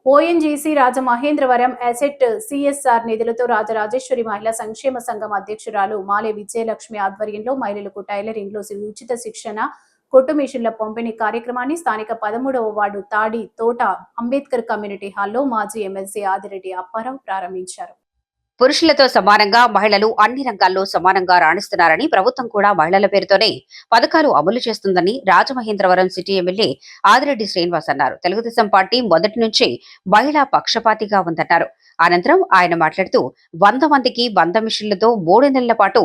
ONGC Rajamahendravaram asset CSR నిధులతో రాజరాజేశ్వరి మహిళా సంక్షేమ సంఘం అధ్యక్షురాలు మాలే విజయలక్ష్మి ఆధ్వర్యంలో మహిళలకు టైలరింగ్ లో ఉచిత శిక్షణ, కొట్టు మిషన్ల పంపిణీ కార్యక్రమాన్ని స్థానిక 13వ వార్డు తాడి తోట అంబేద్కర్ కమ్యూనిటీ హాల్లో మాజీ ఎమ్మెల్సీ ఆదిరెడ్డి అప్పారావు ప్రారంభించారు. పురుషులతో సమానంగా మహిళలు అన్ని రంగాల్లో సమానంగా రాణిస్తున్నారని, ప్రభుత్వం కూడా మహిళల పేరుతోనే పథకాలు అమలు చేస్తుందని రాజమహేంద్రవరం సిటీ ఎమ్మెల్యే ఆదిరెడ్డి శ్రీనివాస్ అన్నారు. తెలుగుదేశం పార్టీ మొదటి నుంచి మహిళా పక్షపాతిగా ఉందన్నారు. అనంతరం ఆయన మాట్లాడుతూ 100 మందికి 100 మిషన్లతో 3 నెలల పాటు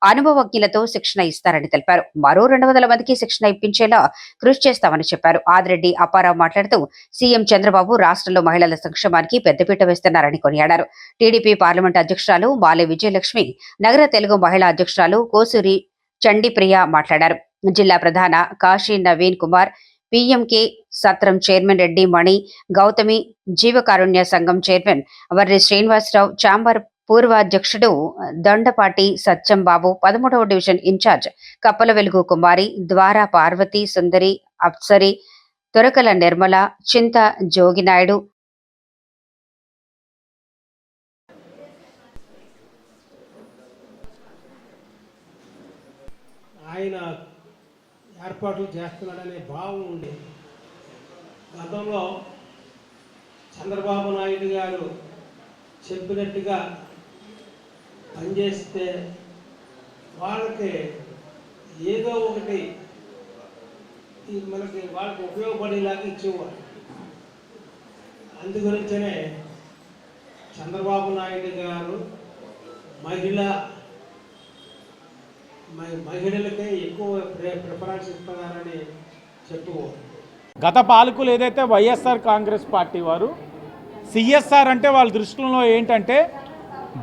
అనుభవజ్ఞులతో శిక్షణ ఇస్తారని తెలిపారు. మరో 200 మందికి శిక్షణ ఇప్పించేలా కృషి చేస్తామని చెప్పారు. ఆదిరెడ్డి అప్పారావు మాట్లాడుతూ సీఎం చంద్రబాబు రాష్ట్రంలో మహిళల సంక్షేమానికి పెద్దపీట వేస్తున్నారని కొనియాడారు. టీడీపీ పార్లమెంట్ అధ్యక్షురాలు మాలే విజయలక్ష్మి, నగర తెలుగు మహిళా అధ్యక్షురాలు కోసూరి చండీప్రియ మాట్లాడారు. జిల్లా ప్రధాన కాశీ నవీన్ కుమార్, పీఎంకే సత్రం చైర్మన్ రెడ్డి మణి, గౌతమి, జీవకారుణ్య సంఘం చైర్మన్ వర్రి శ్రీనివాసరావు, చాంబర్ పూర్వాధ్యక్షుడు దొండపాటి సత్యం బాబు, 13వ డివిజన్ ఇన్ఛార్జ్ కప్పల వెలుగు కుమారి, ద్వారా పార్వతి సుందరి, అప్సరి, తొరకల నిర్మల, చింత జోగినాయుడు, ఆయన ఏర్పాట్లు చేస్తున్నాడనే భావం ఉండేది. గతంలో చంద్రబాబు నాయుడు గారు చెప్పినట్టుగా పనిచేస్తే వాళ్ళకి ఏదో ఒకటి వాళ్ళకి ఉపయోగపడేలాగా ఇచ్చేవాడు. అందుగురించనే చంద్రబాబు నాయుడు గారు మహిళలకే ఎక్కువ ప్రిఫరెన్స్ ఇస్తున్నారని చెప్పుకోవాలి. గత పాలకులు ఏదైతే వైఎస్ఆర్ కాంగ్రెస్ పార్టీ వారు సిఎస్ఆర్ అంటే వాళ్ళ దృష్టిలో ఏంటంటే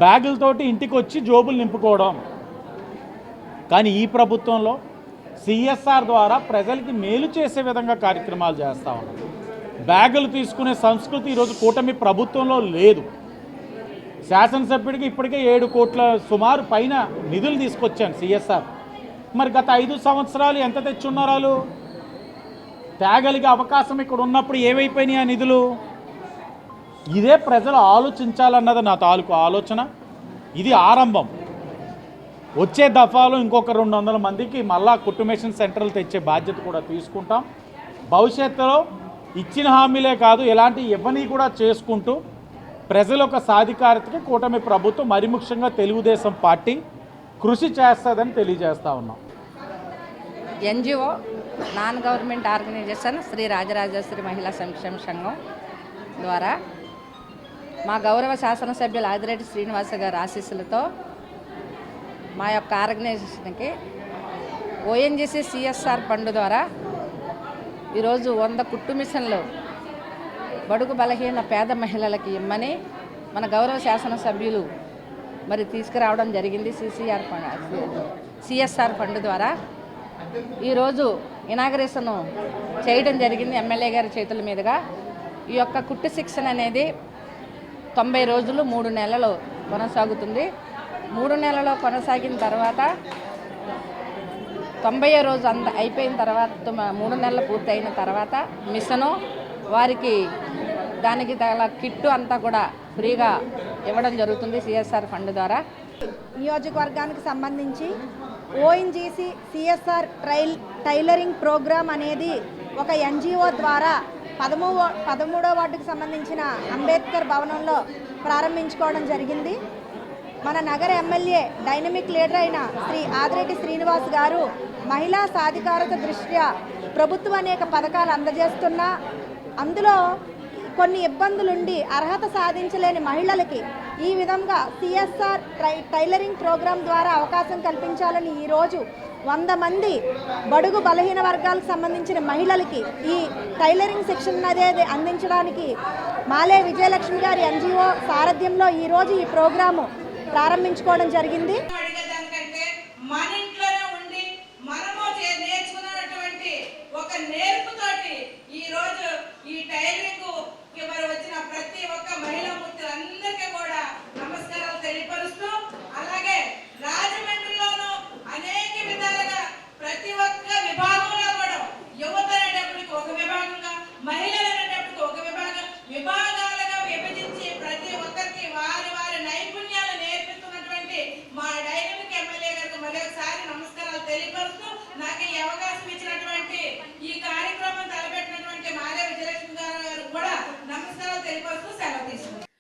బ్యాగులతోటి ఇంటికి వచ్చి జోబులు నింపుకోవడం. కానీ ఈ ప్రభుత్వంలో సిఎస్ఆర్ ద్వారా ప్రజలకి మేలు చేసే విధంగా కార్యక్రమాలు చేస్తూ ఉన్నారు. బ్యాగులు తీసుకునే సంస్కృతి ఈరోజు కూటమి ప్రభుత్వంలో లేదు. శాసనసభ్యుడికి ఇప్పటికే 7 కోట్ల సుమారు పైన నిధులు తీసుకొచ్చాను సిఎస్ఆర్. మరి గత 5 సంవత్సరాలు ఎంత తెచ్చున్నారు? తేగలిగే అవకాశం ఇక్కడ ఉన్నప్పుడు ఏమైపోయినాయి ఆ నిధులు? ఇదే ప్రజలు ఆలోచించాలన్నది నా తాలూకు ఆలోచన. ఇది ఆరంభం. వచ్చే దఫాలో ఇంకొక 200 మందికి మళ్ళా కుటుంబేషన్ సెంటర్లు తెచ్చే బాధ్యత కూడా తీసుకుంటాం. భవిష్యత్తులో ఇచ్చిన హామీలే కాదు, ఇలాంటి ఇవ్వని కూడా చేసుకుంటూ ప్రజల యొక్క సాధికారతకి కూటమి ప్రభుత్వం, మరి ముఖ్యంగా తెలుగుదేశం పార్టీ కృషి చేస్తుందని తెలియజేస్తా ఉన్నాం. NGO non government organization Shri Rajarajeshwari Mahila Sankshema సంఘం ద్వారా మా గౌరవ శాసనసభ్యులు ఆదిరెడ్డి శ్రీనివాస గారి ఆశీస్సులతో మా యొక్క ఆర్గనైజేషన్కి ఓఎన్జీసీ సిఎస్ఆర్ ఫండ్ ద్వారా ఈరోజు 100 కుట్టు మిషన్లు బడుగు బలహీన పేద మహిళలకి ఇమ్మని మన గౌరవ శాసనసభ్యులు మరి తీసుకురావడం జరిగింది. సిఎస్ఆర్ ఫండ్ ద్వారా ఈరోజు ఇనాగరేషన్ చేయడం జరిగింది ఎమ్మెల్యే గారి చేతుల మీదుగా. ఈ యొక్క కుట్టు శిక్షణ అనేది 90 రోజులు 3 నెలలు కొనసాగుతుంది. 3 నెలలు కొనసాగిన తర్వాత 90వ రోజు అయిపోయిన తర్వాత 3 నెలలు పూర్తయిన తర్వాత మిషను వారికి దానికి తగల కిట్టు అంతా కూడా ఫ్రీగా ఇవ్వడం జరుగుతుంది సిఎస్ఆర్ ఫండ్ ద్వారా. నియోజకవర్గానికి సంబంధించి ఓఎన్జీసీ సిఎస్ఆర్ టైలరింగ్ ప్రోగ్రామ్ అనేది ఒక ఎన్జిఓ ద్వారా 13వ వార్డుకు సంబంధించిన అంబేద్కర్ భవనంలో ప్రారంభించుకోవడం జరిగింది. మన నగర ఎమ్మెల్యే డైనమిక్ లీడర్ అయిన శ్రీ ఆదిరెడ్డి శ్రీనివాస్ గారు మహిళా సాధికారత దృష్ట్యా ప్రభుత్వం అనేక పథకాలు అందజేస్తున్నా అందులో కొన్ని ఇబ్బందులుండి అర్హత సాధించలేని మహిళలకి ఈ విధంగా సిఎస్ఆర్ టైలరింగ్ ప్రోగ్రాం ద్వారా అవకాశం కల్పించాలని ఈరోజు 100 మంది బడుగు బలహీన వర్గాలకు సంబంధించిన మహిళలకి ఈ టైలరింగ్ శిక్షణ అనేది అందించడానికి మాలే విజయలక్ష్మి గారి ఎన్జిఓ సారథ్యంలో ఈరోజు ఈ ప్రోగ్రాము ప్రారంభించుకోవడం జరిగింది.